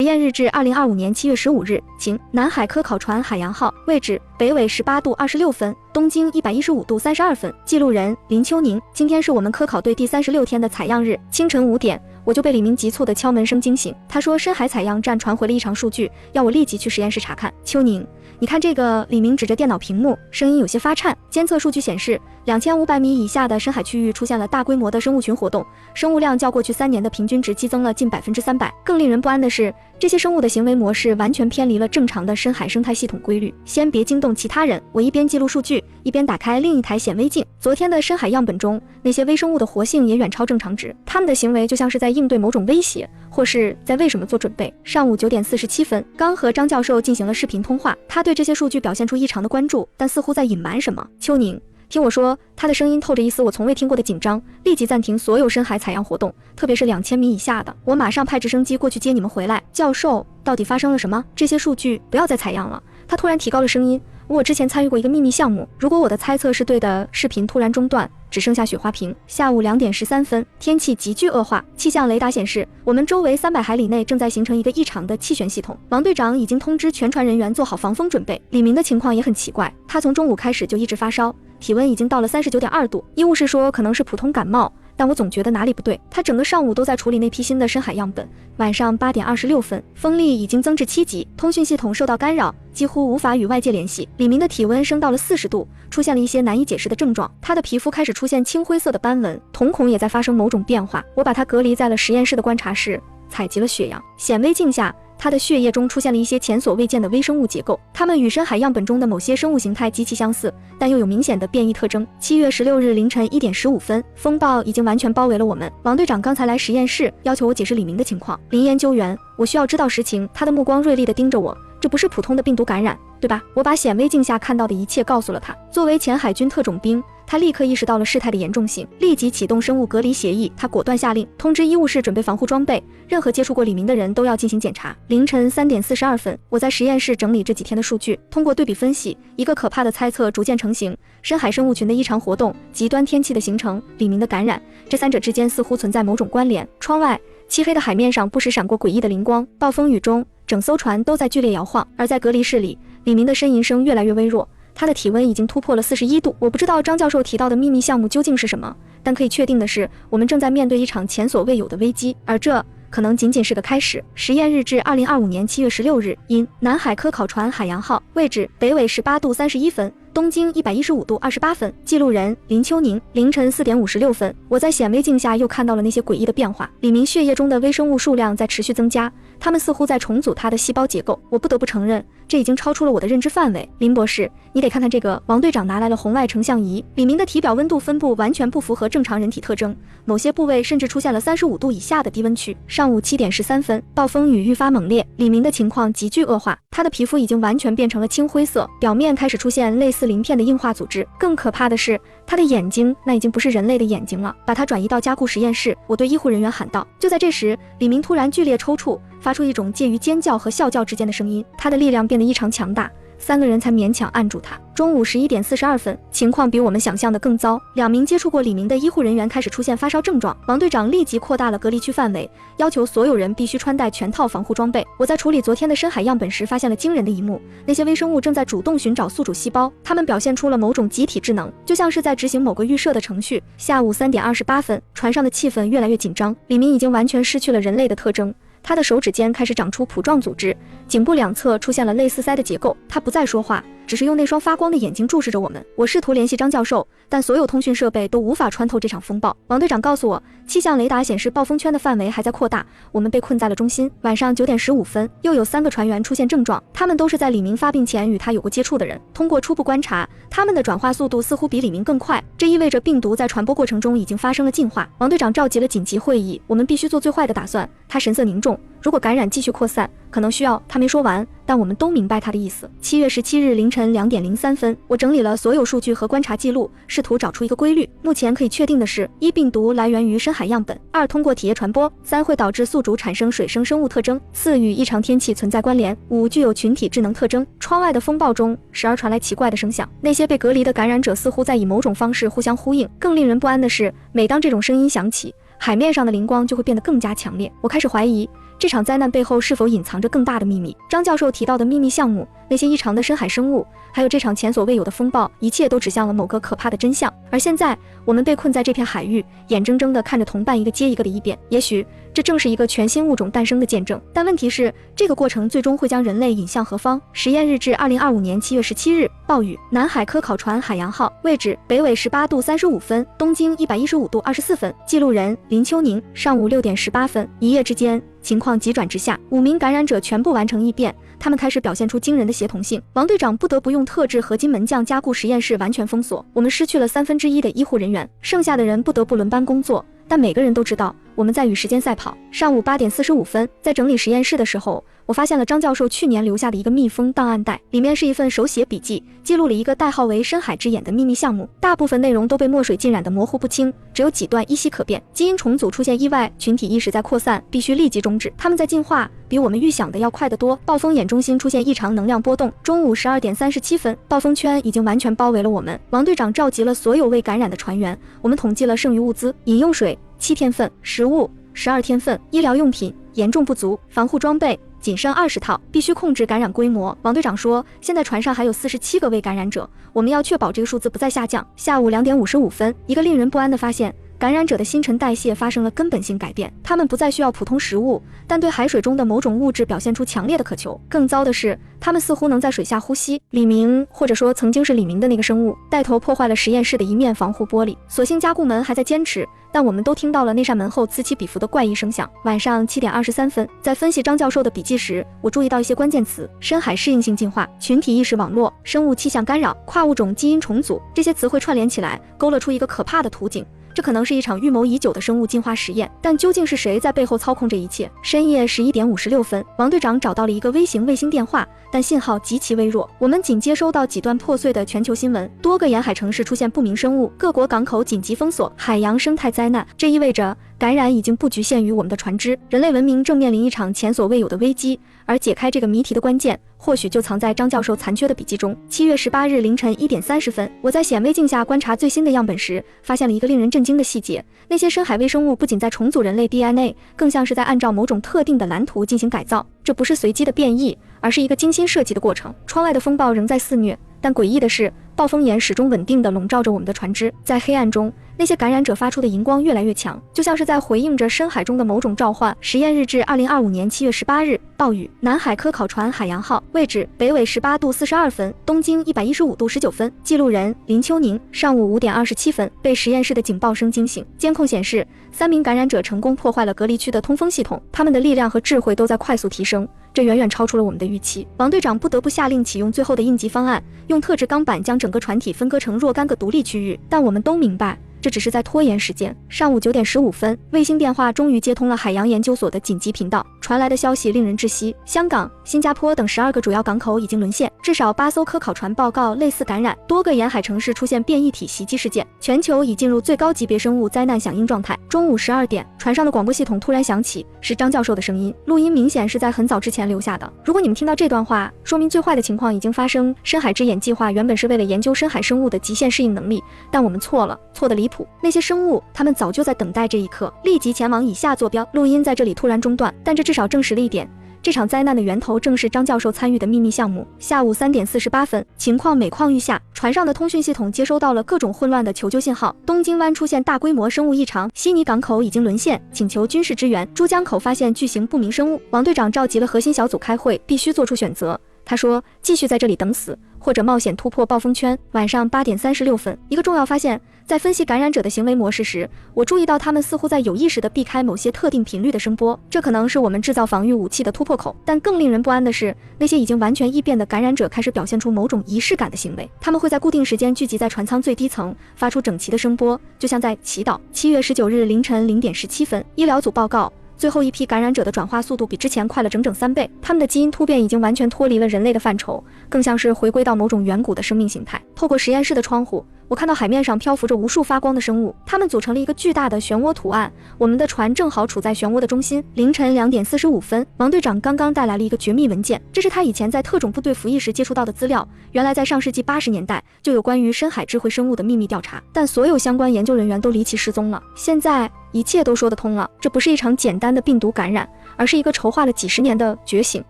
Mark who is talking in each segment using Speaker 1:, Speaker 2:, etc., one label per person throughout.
Speaker 1: 实验日志2025年7月15日，晴，南海科考船海洋号，位置北纬18度26分，东经115度32分，记录人林秋宁。今天是我们科考队第36天的采样日，清晨5点，我就被李明急促的敲门声惊醒。他说深海采样站传回了异常数据，要我立即去实验室查看。秋宁，你看这个。李明指着电脑屏幕，声音有些发颤。监测数据显示，2500米以下的深海区域出现了大规模的生物群活动，生物量较过去3年的平均值激增了近300%。更令人不安的是，这些生物的行为模式完全偏离了正常的深海生态系统规律。先别惊动其他人，我一边记录数据，一边打开另一台显微镜。昨天的深海样本中，那些微生物的活性也远超正常值，它们的行为就像是在应对某种威胁，或是在为什么做准备。上午9点47分，刚和张教授进行了视频通话，他对这些数据表现出异常的关注，但似乎在隐瞒什么。秋宁，听我说，他的声音透着一丝我从未听过的紧张。立即暂停所有深海采样活动，特别是2000米以下的，我马上派直升机过去接你们回来。教授，到底发生了什么？这些数据不要再采样了。他突然提高了声音。我之前参与过一个秘密项目，如果我的猜测是对的，视频突然中断，只剩下雪花屏。下午2点13分，天气急剧恶化，气象雷达显示我们周围300海里内正在形成一个异常的气旋系统。王队长已经通知全船人员做好防风准备。李明的情况也很奇怪，他从中午开始就一直发烧，体温已经到了39.2度。医务室说可能是普通感冒，但我总觉得哪里不对。他整个上午都在处理那批新的深海样本。晚上8点26分，风力已经增至7级，通讯系统受到干扰，几乎无法与外界联系。李明的体温升到了40度，出现了一些难以解释的症状。他的皮肤开始出现青灰色的斑纹，瞳孔也在发生某种变化。我把他隔离在了实验室的观察室，采集了血样。显微镜下，他的血液中出现了一些前所未见的微生物结构，它们与深海样本中的某些生物形态极其相似，但又有明显的变异特征。7月16日凌晨1点15分，风暴已经完全包围了我们。王队长刚才来实验室，要求我解释李明的情况。林研究员，我需要知道实情。他的目光锐利地盯着我，这不是普通的病毒感染，对吧？我把显微镜下看到的一切告诉了他。作为前海军特种兵，他立刻意识到了事态的严重性，立即启动生物隔离协议。他果断下令，通知医务室准备防护装备，任何接触过李明的人都要进行检查。凌晨3点42分，我在实验室整理这几天的数据，通过对比分析，一个可怕的猜测逐渐成型：深海生物群的异常活动、极端天气的形成、李明的感染，这3者之间似乎存在某种关联。窗外，漆黑的海面上不时闪过诡异的灵光，暴风雨中，整艘船都在剧烈摇晃。而在隔离室里，李明的呻吟声越来越微弱，他的体温已经突破了41度。我不知道张教授提到的秘密项目究竟是什么，但可以确定的是，我们正在面对一场前所未有的危机，而这可能仅仅是个开始。实验日志2025年7月16日，因南海科考船海洋号，位置北纬18度31分，东经115度28分，记录人林秋宁。凌晨4点56分，我在显微镜下又看到了那些诡异的变化。李明血液中的微生物数量在持续增加，它们似乎在重组他的细胞结构。我不得不承认，这已经超出了我的认知范围。林博士，你得看看这个。王队长拿来了红外成像仪。李明的体表温度分布完全不符合正常人体特征，某些部位甚至出现了35度以下的低温区。上午7点13分，暴风雨愈发猛烈，李明的情况急剧恶化，他的皮肤已经完全变成了青灰色，表面开始出现类似鳞片的硬化组织。更可怕的是，他的眼睛那已经不是人类的眼睛了。把他转移到加护实验室，我对医护人员喊道。就在这时，李明突然剧烈抽搐，发出一种介于尖叫和啸叫之间的声音，他的力量变得异常强大，3个人才勉强按住他。中午11点42分，情况比我们想象的更糟，2名接触过李明的医护人员开始出现发烧症状。王队长立即扩大了隔离区范围，要求所有人必须穿戴全套防护装备。我在处理昨天的深海样本时，发现了惊人的一幕，那些微生物正在主动寻找宿主细胞，它们表现出了某种集体智能，就像是在执行某个预设的程序。下午3点28分，船上的气氛越来越紧张，李明已经完全失去了人类的特征。他的手指间开始长出蹼状组织，颈部两侧出现了类似鳃的结构。他不再说话，只是用那双发光的眼睛注视着我们。我试图联系张教授，但所有通讯设备都无法穿透这场风暴。王队长告诉我，气象雷达显示暴风圈的范围还在扩大，我们被困在了中心。晚上9点15分，又有3个船员出现症状，他们都是在李明发病前与他有过接触的人。通过初步观察，他们的转化速度似乎比李明更快，这意味着病毒在传播过程中已经发生了进化。王队长召集了紧急会议，我们必须做最坏的打算。他神色凝重，如果感染继续扩散，可能需要……他没说完，但我们都明白他的意思。7月17日凌晨2点03分，我整理了所有数据和观察记录，试图找出一个规律。目前可以确定的是：1. 病毒来源于深海样本；2. 通过体液传播；3. 会导致宿主产生水生生物特征；4. 与异常天气存在关联；5. 具有群体智能特征。窗外的风暴中时而传来奇怪的声响，那些被隔离的感染者似乎在以某种方式互相呼应。更令人不安的是，每当这种声音响起，海面上的灵光就会变得更加强烈。我开始怀疑，这场灾难背后是否隐藏着更大的秘密？张教授提到的秘密项目，那些异常的深海生物，还有这场前所未有的风暴，一切都指向了某个可怕的真相。而现在，我们被困在这片海域，眼睁睁地看着同伴一个接一个的异变。也许这正是一个全新物种诞生的见证。但问题是，这个过程最终会将人类引向何方？实验日志2025年7月17日，暴雨，南海科考船海洋号，位置北纬18度35分，东经115度24分，记录人林秋宁，上午6点18分。一夜之间，情况急转直下，5名感染者全部完成异变，他们开始表现出惊人的协同性。王队长不得不用特制合金门将加固实验室完全封锁，我们失去了1/3的医护人员，剩下的人不得不轮班工作。但每个人都知道我们在与时间赛跑。上午8点45分，在整理实验室的时候，我发现了张教授去年留下的一个密封档案袋，里面是一份手写笔记，记录了一个代号为深海之眼的秘密项目，大部分内容都被墨水浸染得模糊不清，只有几段依稀可辨。基因重组出现意外，群体意识在扩散，必须立即终止。他们在进化，比我们预想的要快得多。暴风眼中心出现异常能量波动。中午12点37分，暴风圈已经完全包围了我们。王队长召集了所有未感染的船员，我们统计了剩余物资：饮用水7天份，食物12天份，医疗用品严重不足，防护装备仅剩20套，必须控制感染规模。王队长说，现在船上还有47个未感染者，我们要确保这个数字不再下降。下午2点55分，一个令人不安的发现，感染者的新陈代谢发生了根本性改变，他们不再需要普通食物，但对海水中的某种物质表现出强烈的渴求。更糟的是，他们似乎能在水下呼吸。李明，或者说曾经是李明的那个生物，带头破坏了实验室的一面防护玻璃。所幸加固门还在坚持，但我们都听到了那扇门后此起彼伏的怪异声响。晚上7点23分，在分析张教授的笔记时，我注意到一些关键词：深海适应性进化、群体意识网络、生物气象干扰、跨物种基因重组。这些词汇串联起来，勾勒出一个可怕的图景。这可能是一场预谋已久的生物进化实验，但究竟是谁在背后操控这一切？深夜11点56分，王队长找到了一个微型卫星电话，但信号极其微弱。我们仅接收到几段破碎的全球新闻，多个沿海城市出现不明生物，各国港口紧急封锁，海洋生态灾难。这意味着感染已经不局限于我们的船只，人类文明正面临一场前所未有的危机。而解开这个谜题的关键，或许就藏在张教授残缺的笔记中。7月18日凌晨1点30分，我在显微镜下观察最新的样本时，发现了一个令人震惊的细节：那些深海微生物不仅在重组人类 DNA， 更像是在按照某种特定的蓝图进行改造。这不是随机的变异，而是一个精心设计的过程。窗外的风暴仍在肆虐，但诡异的是，暴风眼始终稳定地笼罩着我们的船只。在黑暗中，那些感染者发出的荧光越来越强，就像是在回应着深海中的某种召唤。实验日志2025年7月18日，暴雨，南海科考船海洋号，位置北纬18度42分，东经115度19分，记录人林秋宁，上午5点27分，被实验室的警报声惊醒。监控显示，3名感染者成功破坏了隔离区的通风系统，他们的力量和智慧都在快速提升，这远远超出了我们的预期。王队长不得不下令启用最后的应急方案，用特制钢板将整个船体分割成若干个独立区域，但我们都明白，这只是在拖延时间。上午9点15分，卫星电话终于接通了海洋研究所的紧急频道，传来的消息令人窒息：香港、新加坡等12个主要港口已经沦陷，至少8艘科考船报告类似感染，多个沿海城市出现变异体袭击事件，全球已进入最高级别生物灾难响应状态。中午12点，船上的广播系统突然响起，是张教授的声音，录音明显是在很早之前留下的。如果你们听到这段话，说明最坏的情况已经发生。深海之眼计划原本是为了研究深海生物的极限适应能力，但我们错了，错得离谱。那些生物，他们早就在等待这一刻，立即前往以下坐标。录音在这里突然中断，但这至少证实了一点，这场灾难的源头正是张教授参与的秘密项目。下午3点48分，情况每况愈下，船上的通讯系统接收到了各种混乱的求救信号。东京湾出现大规模生物异常，悉尼港口已经沦陷，请求军事支援。珠江口发现巨型不明生物。王队长召集了核心小组开会，必须做出选择。他说，继续在这里等死，或者冒险突破暴风圈。晚上8点36分，一个重要发现，在分析感染者的行为模式时，我注意到他们似乎在有意识地避开某些特定频率的声波，这可能是我们制造防御武器的突破口。但更令人不安的是，那些已经完全异变的感染者开始表现出某种仪式感的行为，他们会在固定时间聚集在船舱最低层，发出整齐的声波，就像在祈祷。7月19日凌晨0点17分，医疗组报告，最后一批感染者的转化速度比之前快了整整3倍，他们的基因突变已经完全脱离了人类的范畴，更像是回归到某种远古的生命形态。透过实验室的窗户，我看到海面上漂浮着无数发光的生物，它们组成了一个巨大的漩涡图案。我们的船正好处在漩涡的中心。凌晨2点45分，王队长刚刚带来了一个绝密文件，这是他以前在特种部队服役时接触到的资料。原来在上世纪80年代就有关于深海智慧生物的秘密调查，但所有相关研究人员都离奇失踪了。现在一切都说得通了，这不是一场简单的病毒感染，而是一个筹划了几十年的觉醒。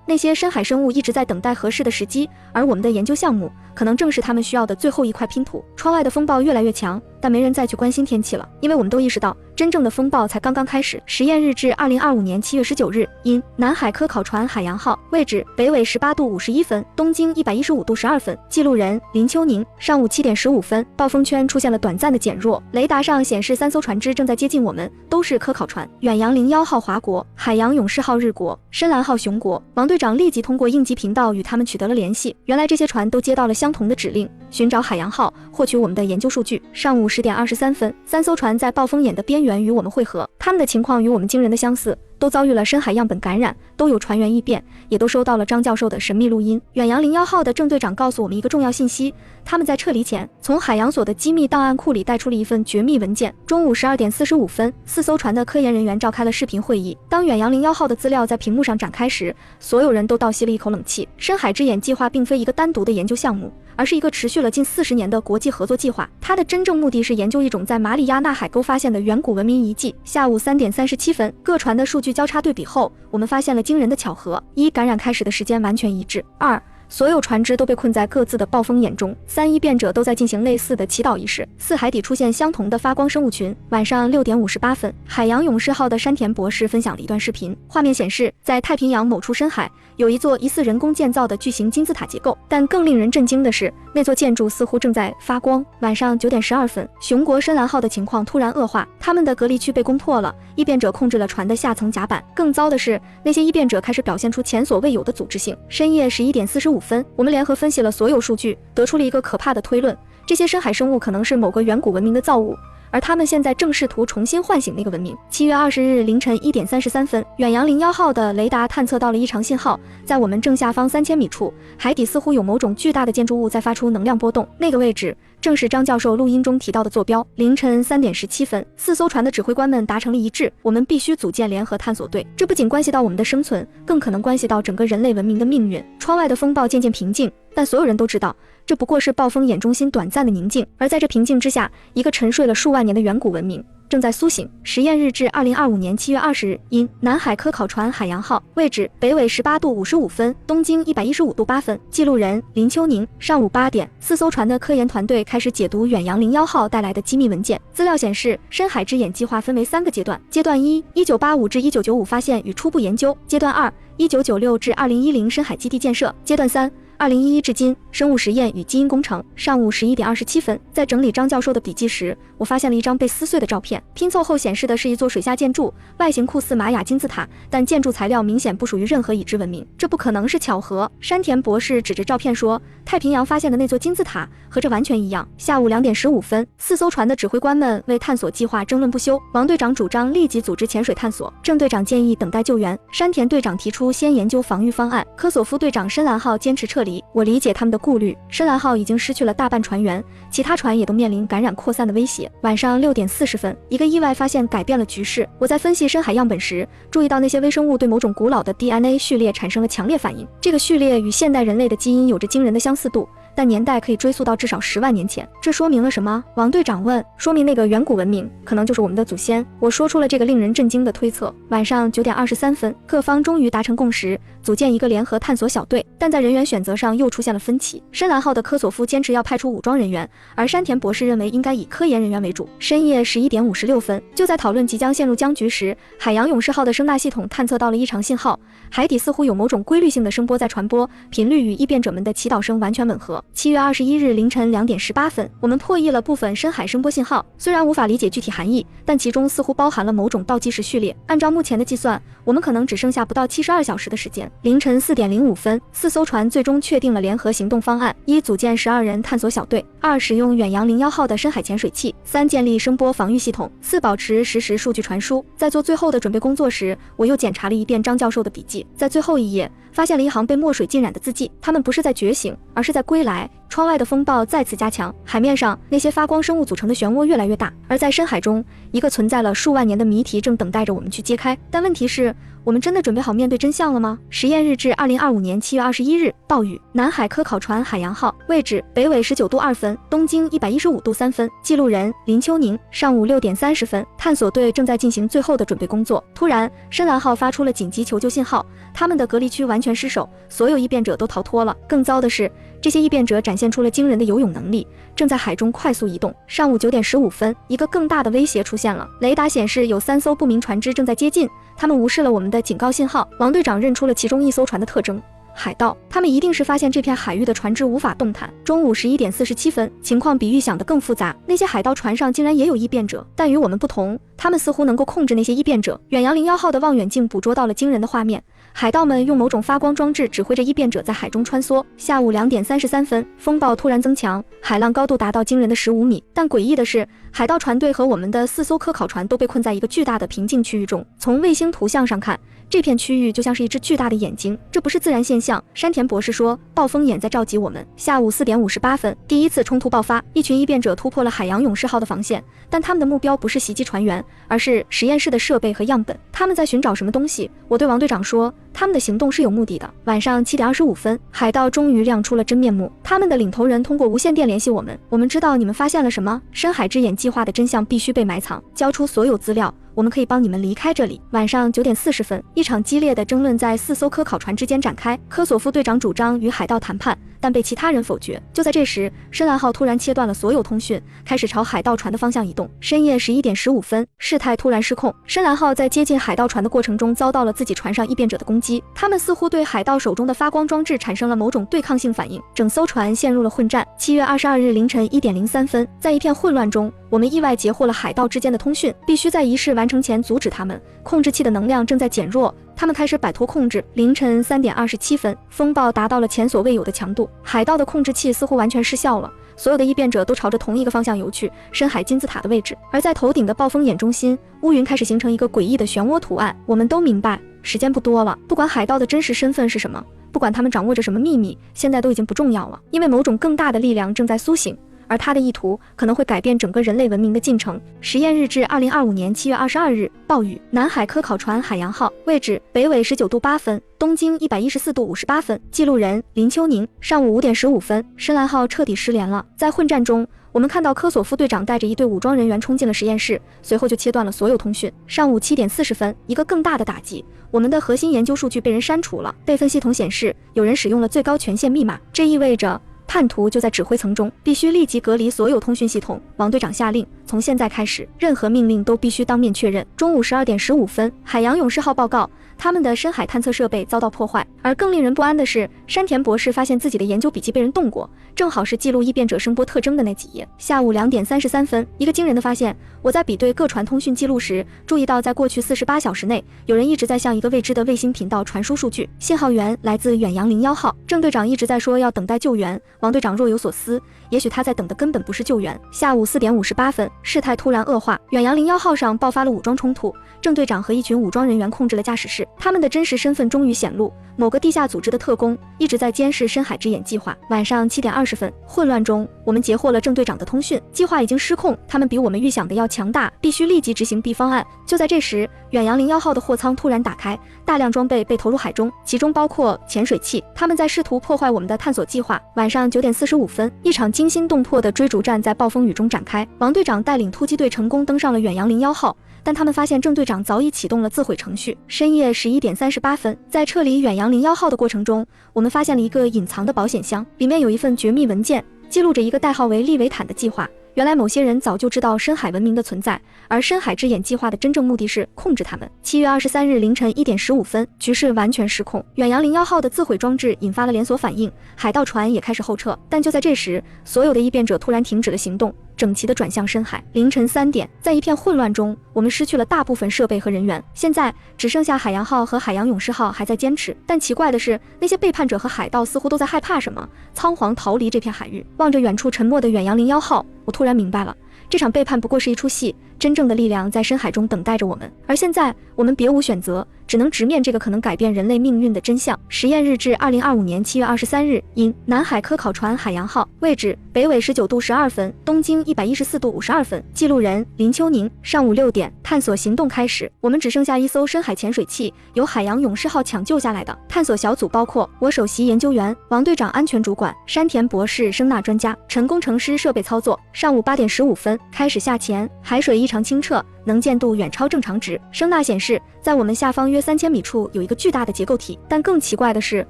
Speaker 1: 那些深海生物一直在等待合适的时机，而我们的研究项目可能正是他们需要的最后一块拼图。窗外的风暴越来越强，但没人再去关心天气了，因为我们都意识到真正的风暴才刚刚开始。实验日志2025年7月19日，因南海科考船海洋号，位置北纬18度51分，东经115度12分，记录人林秋宁。上午7点15分，暴风圈出现了短暂的减弱，雷达上显示3艘船只正在接近我们，都是科考船：远洋01号华国、海洋勇士号日国、深蓝号熊国。王队长立即通过应急频道与他们取得了联系，原来这些船都接到了相同的指令，寻找海洋号，获取我们的研究数据。上午10点23分，3艘船在暴风眼的边缘与我们会合，他们的情况与我们惊人的相似，都遭遇了深海样本感染，都有船员异变，也都收到了张教授的神秘录音。远洋01号的郑队长告诉我们一个重要信息，他们在撤离前从海洋所的机密档案库里带出了一份绝密文件。中午12点45分，4艘船的科研人员召开了视频会议。当远洋01号的资料在屏幕上展开时，所有人都倒吸了一口冷气。深海之眼计划并非一个单独的研究项目，而是一个持续了近40年的国际合作计划。它的真正目的是研究一种在马里亚纳海沟发现的远古文明遗迹。下午3点37分，各船的数据交叉对比后，我们发现了惊人的巧合：一、感染开始的时间完全一致；二、所有船只都被困在各自的暴风眼中；三、异变者都在进行类似的祈祷仪式；四、海底出现相同的发光生物群。晚上6点58分，海洋勇士号的山田博士分享了一段视频，画面显示，在太平洋某处深海有一座疑似人工建造的巨型金字塔结构，但更令人震惊的是，那座建筑似乎正在发光。晚上9点12分，熊国深蓝号的情况突然恶化，他们的隔离区被攻破了，异变者控制了船的下层甲板。更糟的是，那些异变者开始表现出前所未有的组织性。深夜11点45分，我们联合分析了所有数据，得出了一个可怕的推论：这些深海生物可能是某个远古文明的造物，而他们现在正试图重新唤醒那个文明。7月20日凌晨1点33分，远洋01号的雷达探测到了异常信号，在我们正下方3000米处，海底似乎有某种巨大的建筑物在发出能量波动，那个位置正是张教授录音中提到的坐标。凌晨3点17分，4艘船的指挥官们达成了一致，我们必须组建联合探索队。这不仅关系到我们的生存，更可能关系到整个人类文明的命运。窗外的风暴渐渐平静，但所有人都知道，这不过是暴风眼中心短暂的宁静，而在这平静之下，一个沉睡了数万年的远古文明正在苏醒。实验日志2025年7月20日，因南海科考船海洋号，位置北纬18度55分，东经115度8分，记录人林秋宁。上午8点，4艘船的科研团队开始解读远洋01号带来的机密文件。资料显示，深海之眼计划分为3个阶段：阶段1 1985至1995发现与初步研究；阶段2 1996至2010深海基地建设；阶段32011至今，生物实验与基因工程。上午11点27分，在整理张教授的笔记时，我发现了一张被撕碎的照片，拼凑后显示的是一座水下建筑，外形酷似玛雅金字塔，但建筑材料明显不属于任何已知文明，这不可能是巧合。山田博士指着照片说，太平洋发现的那座金字塔和这完全一样。下午2点15分，4艘船的指挥官们为探索计划争论不休。王队长主张立即组织潜水探索，郑队长建议等待救援，山田队长提出先研究防御方案，科索夫队长深蓝号坚持撤离。我理解他们的顾虑，深蓝号已经失去了大半船员，其他船也都面临感染扩散的威胁。晚上6点40分，一个意外发现改变了局势。我在分析深海样本时，注意到那些微生物对某种古老的 DNA 序列产生了强烈反应，这个序列与现代人类的基因有着惊人的相似度，但年代可以追溯到至少10万年前。这说明了什么？王队长问。说明那个远古文明可能就是我们的祖先。我说出了这个令人震惊的推测。晚上9点23分，各方终于达成共识，组建一个联合探索小队，但在人员选择上又出现了分歧。深蓝号的科索夫坚持要派出武装人员，而山田博士认为应该以科研人员为主。深夜11点56分，就在讨论即将陷入僵局时，海洋勇士号的声纳系统探测到了异常信号，海底似乎有某种规律性的声波在传播，频率与异变者们的祈祷声完全吻合。7月21日凌晨2点18分，我们破译了部分深海声波信号，虽然无法理解具体含义，但其中似乎包含了某种倒计时序列。按照目前的计算，我们可能只剩下不到72小时的时间。凌晨4点05分，4艘船最终确定了联合行动方案：一、组建12人探索小队；二、使用远洋01号的深海潜水器；三、建立声波防御系统；四、保持实时数据传输。在做最后的准备工作时，我又检查了一遍张教授的笔记，在最后一页发现了一行被墨水浸染的字迹，他们不是在觉醒，而是在归来。窗外的风暴再次加强，海面上那些发光生物组成的漩涡越来越大，而在深海中，一个存在了数万年的谜题正等待着我们去揭开。但问题是，我们真的准备好面对真相了吗？实验日志2025年7月21日，暴雨，南海科考船海洋号，位置北纬19度2分，东经115度3分，记录人林秋宁。上午6点30分，探索队正在进行最后的准备工作，突然，深蓝号发出了紧急求救信号，他们的隔离区完全失守，所有异变者都逃脱了。更糟的是，这些异变者展现出了惊人的游泳能力，正在海中快速移动。上午9点15分，一个更大的威胁出现了，雷达显示有3艘不明船只正在接近，他们无视了我们的警告信号。王队长认出了其中一艘船的特征。海盗，他们一定是发现这片海域的船只无法动弹。中午11点47分，情况比预想的更复杂，那些海盗船上竟然也有异变者，但与我们不同，他们似乎能够控制那些异变者。远洋01号的望远镜捕捉到了惊人的画面，海盗们用某种发光装置指挥着异变者在海中穿梭。下午2点33分，风暴突然增强，海浪高度达到惊人的15米。但诡异的是，海盗船队和我们的4艘科考船都被困在一个巨大的平静区域中。从卫星图像上看，这片区域就像是一只巨大的眼睛，这不是自然现象。山田博士说，暴风眼在召集我们。下午4点58分，第一次冲突爆发，一群异变者突破了海洋勇士号的防线，但他们的目标不是袭击船员，而是实验室的设备和样本。他们在寻找什么东西？我对王队长说，他们的行动是有目的的。晚上7点25分，海盗终于亮出了真面目，他们的领头人通过无线电联系我们，我们知道你们发现了什么，深海之眼计划的真相必须被埋藏，交出所有资料，我们可以帮你们离开这里。晚上9点40分，一场激烈的争论在4艘科考船之间展开。科索夫队长主张与海盗谈判，但被其他人否决。就在这时，深蓝号突然切断了所有通讯，开始朝海盗船的方向移动。深夜11点15分，事态突然失控，深蓝号在接近海盗船的过程中遭到了自己船上异变者的攻击，他们似乎对海盗手中的发光装置产生了某种对抗性反应，整艘船陷入了混战。7月22日凌晨1点03分，在一片混乱中，我们意外截获了海盗之间的通讯，必须在仪式完成前阻止他们。控制器的能量正在减弱，他们开始摆脱控制。凌晨3点27分，风暴达到了前所未有的强度，海盗的控制器似乎完全失效了，所有的异变者都朝着同一个方向游去，深海金字塔的位置。而在头顶的暴风眼中心，乌云开始形成一个诡异的漩涡图案。我们都明白，时间不多了，不管海盗的真实身份是什么，不管他们掌握着什么秘密，现在都已经不重要了，因为某种更大的力量正在苏醒，而他的意图可能会改变整个人类文明的进程。实验日志2025年7月22日，暴雨，南海科考船海洋号，位置北纬19度8分，东经114度58分，记录人林秋宁。上午5点15分，深蓝号彻底失联了。在混战中，我们看到科索夫队长带着一队武装人员冲进了实验室，随后就切断了所有通讯。上午7点40分，一个更大的打击，我们的核心研究数据被人删除了。备份系统显示，有人使用了最高权限密码，这意味着叛徒就在指挥层中，必须立即隔离所有通讯系统。王队长下令，从现在开始，任何命令都必须当面确认。中午12点15分，海洋勇士号报告，他们的深海探测设备遭到破坏。而更令人不安的是，山田博士发现自己的研究笔记被人动过，正好是记录异变者声波特征的那几页。下午2点33分，一个惊人的发现，我在比对各船通讯记录时，注意到在过去48小时内，有人一直在向一个未知的卫星频道传输数据，信号源来自远洋01号。郑队长一直在说要等待救援，王队长若有所思，也许他在等的根本不是救援。下午4点58分，事态突然恶化，远洋01号上爆发了武装冲突，郑队长和一群武装人员控制了驾驶室，他们的真实身份终于显露，某个地下组织的特工一直在监视深海之眼计划。晚上7点20分，混乱中，我们截获了郑队长的通讯，计划已经失控，他们比我们预想的要强大，必须立即执行 B 方案。就在这时，远洋01号的货舱突然打开，大量装备被投入海中，其中包括潜水器，他们在试图破坏我们的探索计划。晚上9点45分，一场惊心动魄的追逐战在暴风雨中展开，王队长带领突击队成功登上了远洋01号，但他们发现郑队长早已启动了自毁程序。深夜11点38分，在撤离远洋01号的过程中，我们发现了一个隐藏的保险箱，里面有一份绝密文件，记录着一个代号为利维坦的计划。原来某些人早就知道深海文明的存在，而深海之眼计划的真正目的是控制他们。7月23日凌晨1点15分，局势完全失控，远洋01号的自毁装置引发了连锁反应，海盗船也开始后撤。但就在这时，所有的异变者突然停止了行动，整齐地转向深海。凌晨3点，在一片混乱中，我们失去了大部分设备和人员，现在只剩下海洋号和海洋勇士号还在坚持。但奇怪的是，那些背叛者和海盗似乎都在害怕什么，仓皇逃离这片海域。望着远处沉没的远洋01号，我突然明白了，这场背叛不过是一出戏，真正的力量在深海中等待着我们。而现在，我们别无选择，只能直面这个可能改变人类命运的真相。实验日志2025年7月23日，因南海科考船海洋号，位置北纬19度12分，东经114度52分，记录人林秋宁。上午6点，探索行动开始，我们只剩下一艘深海潜水器，由海洋勇士号抢救下来的。探索小组包括我首席研究员王队长安全主管、山田博士声纳专家、陈工程师设备操作。上午8点15分开始下潜，海水异常清澈，能见度远超正常值。声纳显示，在我们下方约3000米处有一个巨大的结构体，但更奇怪的是，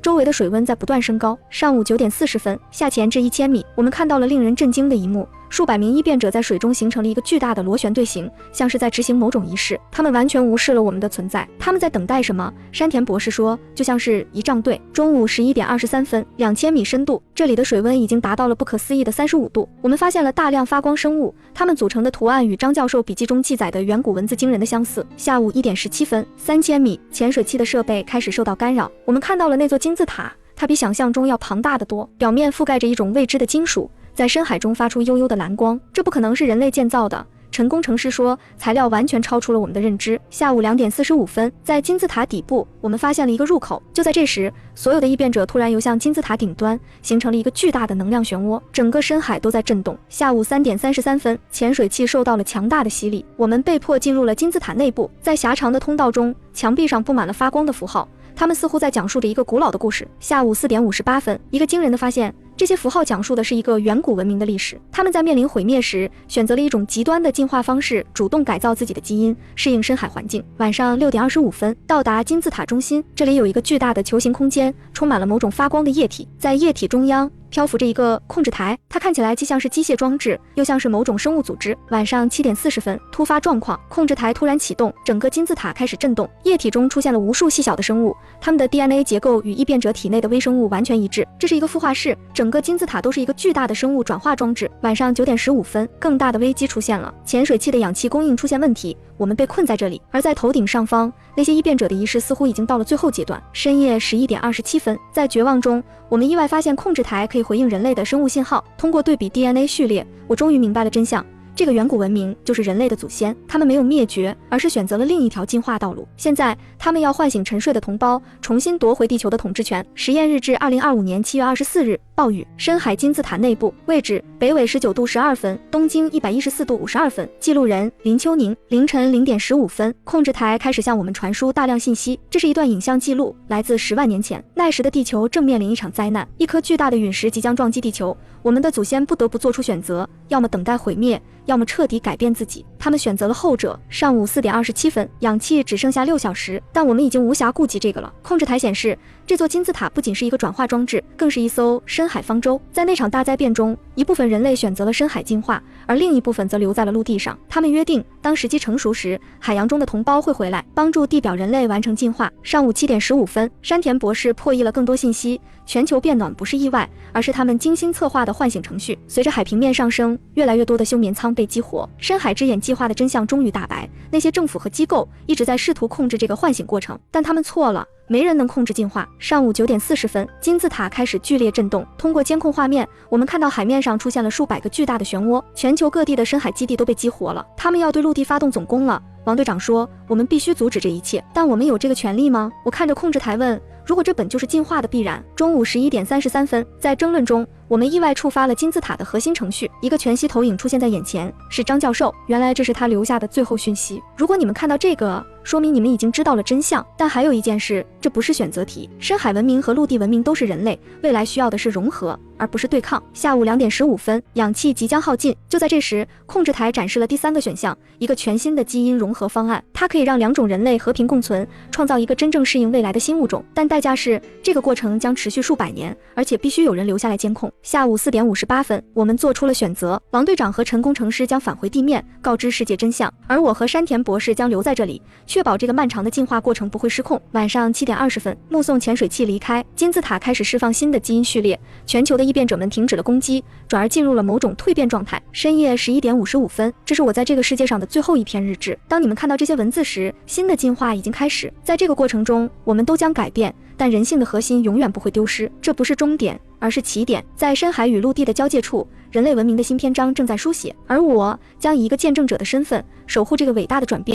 Speaker 1: 周围的水温在不断升高。上午9点40分下潜至1000米，我们看到了令人震惊的一幕。数百名异变者在水中形成了一个巨大的螺旋队形，像是在执行某种仪式。他们完全无视了我们的存在。他们在等待什么？山田博士说，就像是仪仗队。中午11点23分，2000米深度，这里的水温已经达到了不可思议的35度。我们发现了大量发光生物，它们组成的图案与张教授笔记中记载的远古文字惊人的相似。下午1点17分，3000米潜水器的设备开始受到干扰，我们看到了那座金字塔，它比想象中要庞大得多，表面覆盖着一种未知的金属，在深海中发出幽幽的蓝光，这不可能是人类建造的。陈工程师说，材料完全超出了我们的认知。下午2点45分，在金字塔底部，我们发现了一个入口。就在这时，所有的异变者突然游向金字塔顶端，形成了一个巨大的能量漩涡，整个深海都在震动。下午3点33分，潜水器受到了强大的洗礼，我们被迫进入了金字塔内部。在狭长的通道中，墙壁上布满了发光的符号，他们似乎在讲述着一个古老的故事。下午4点58分，一个惊人的发现，这些符号讲述的是一个远古文明的历史。他们在面临毁灭时，选择了一种极端的进化方式，主动改造自己的基因，适应深海环境。晚上6点25分，到达金字塔中心，这里有一个巨大的球形空间，充满了某种发光的液体。在液体中央漂浮着一个控制台，它看起来既像是机械装置，又像是某种生物组织。晚上7点40分，突发状况，控制台突然启动，整个金字塔开始震动，液体中出现了无数细小的生物，它们的 DNA 结构与异变者体内的微生物完全一致。这是一个孵化室，整个金字塔都是一个巨大的生物转化装置。晚上9点15分，更大的危机出现了，潜水器的氧气供应出现问题，我们被困在这里。而在头顶上方，那些异变者的仪式似乎已经到了最后阶段。深夜11点27分，在绝望中，我们意外发现控制台可以回应人类的生物信号。通过对比 DNA 序列，我终于明白了真相。这个远古文明就是人类的祖先，他们没有灭绝，而是选择了另一条进化道路。现在，他们要唤醒沉睡的同胞，重新夺回地球的统治权。实验日志2025年7月24日，暴雨，深海金字塔内部，位置北纬19度12分，东经114度52分，记录人林秋宁。凌晨0点15分，控制台开始向我们传输大量信息，这是一段影像记录，来自10万年前。那时的地球正面临一场灾难，一颗巨大的陨石即将撞击地球，我们的祖先不得不做出选择，要么等待毁灭，要么彻底改变自己。他们选择了后者。上午4点27分，氧气只剩下6小时，但我们已经无暇顾及这个了。控制台显示，这座金字塔不仅是一个转化装置，更是一艘深海方舟。在那场大灾变中，一部分人类选择了深海进化，而另一部分则留在了陆地上。他们约定，当时机成熟时，海洋中的同胞会回来，帮助地表人类完成进化。上午7点15分，山田博士破译了更多信息。全球变暖不是意外，而是他们精心策划的唤醒程序。随着海平面上升，越来越多的休眠舱被激活，深海之眼计划的真相终于大白。那些政府和机构一直在试图控制这个唤醒过程，但他们错了。没人能控制进化。上午9点40分，金字塔开始剧烈震动。通过监控画面，我们看到海面上出现了数百个巨大的漩涡，全球各地的深海基地都被激活了。他们要对陆地发动总攻了。王队长说，我们必须阻止这一切，但我们有这个权利吗？我看着控制台问，如果这本就是进化的必然。中午11点33分，在争论中，我们意外触发了金字塔的核心程序，一个全息投影出现在眼前，是张教授。原来这是他留下的最后讯息。如果你们看到这个，说明你们已经知道了真相。但还有一件事，这不是选择题。深海文明和陆地文明都是人类，未来需要的是融合，而不是对抗。下午2点15分，氧气即将耗尽。就在这时，控制台展示了第3个选项，一个全新的基因融合方案。它可以让2种人类和平共存，创造一个真正适应未来的新物种。但代价是，这个过程将持续数百年，而且必须有人留下来监控。下午4点58分，我们做出了选择。王队长和陈工程师将返回地面，告知世界真相，而我和山田博士将留在这里，确保这个漫长的进化过程不会失控。晚上7点20分，目送潜水器离开，金字塔开始释放新的基因序列，全球的异变者们停止了攻击，转而进入了某种蜕变状态。深夜11点55分，这是我在这个世界上的最后一篇日志。当你们看到这些文字时，新的进化已经开始。在这个过程中，我们都将改变，但人性的核心永远不会丢失。这不是终点，而是起点。在深海与陆地的交界处，人类文明的新篇章正在书写，而我将以一个见证者的身份，守护这个伟大的转变。